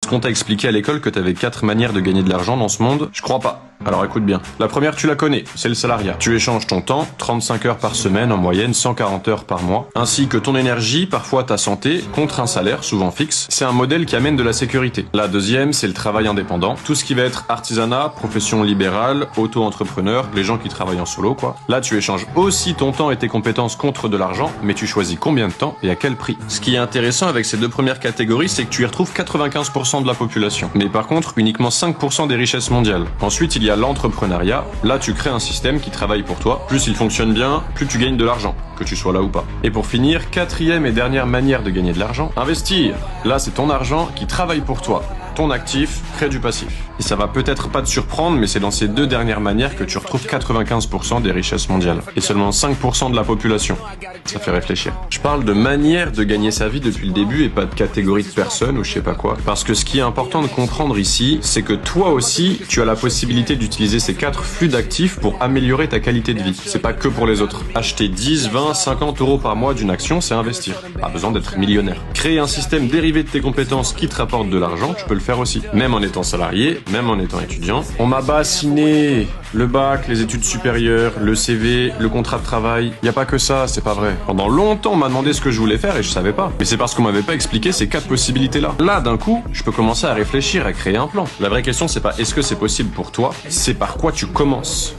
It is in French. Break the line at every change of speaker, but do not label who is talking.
qu'on t'a expliqué à l'école que t'avais 4 manières de gagner de l'argent dans ce monde? Je crois pas. Alors écoute bien. La première, tu la connais, c'est le salariat. Tu échanges ton temps, 35 heures par semaine en moyenne, 140 heures par mois, ainsi que ton énergie, parfois ta santé, contre un salaire, souvent fixe. C'est un modèle qui amène de la sécurité. La deuxième, c'est le travail indépendant. Tout ce qui va être artisanat, profession libérale, auto-entrepreneur, les gens qui travaillent en solo, quoi. Là, tu échanges aussi ton temps et tes compétences contre de l'argent, mais tu choisis combien de temps et à quel prix. Ce qui est intéressant avec ces deux premières catégories, c'est que tu y retrouves 95% de la population. Mais par contre, uniquement 5% des richesses mondiales. Ensuite, il y a l'entrepreneuriat. Là, tu crées un système qui travaille pour toi. Plus il fonctionne bien, plus tu gagnes de l'argent, que tu sois là ou pas. Et pour finir, quatrième et dernière manière de gagner de l'argent, investir. Là, c'est ton argent qui travaille pour toi. Ton actif crée du passif. Et ça va peut-être pas te surprendre, mais c'est dans ces deux dernières manières que tu retrouves 95% des richesses mondiales. Et seulement 5% de la population. Ça fait réfléchir. Je parle de manière de gagner sa vie depuis le début et pas de catégorie de personnes ou je sais pas quoi. Parce que ce qui est important de comprendre ici, c'est que toi aussi, tu as la possibilité d'utiliser ces 4 flux d'actifs pour améliorer ta qualité de vie. C'est pas que pour les autres. Acheter 10, 20, 50 euros par mois d'une action, c'est investir. Pas besoin d'être millionnaire. Créer un système dérivé de tes compétences qui te rapporte de l'argent, tu peux le faire aussi. Même en étant salarié, même en étant étudiant. On m'a bassiné le bac, les études supérieures, le CV, le contrat de travail. Y a pas que ça, c'est pas vrai. Pendant longtemps, on m'a demandé ce que je voulais faire et je savais pas. Mais c'est parce qu'on m'avait pas expliqué ces 4 possibilités-là. Là, d'un coup, je peux commencer à réfléchir, à créer un plan. La vraie question, c'est pas est-ce que c'est possible pour toi, c'est par quoi tu commences.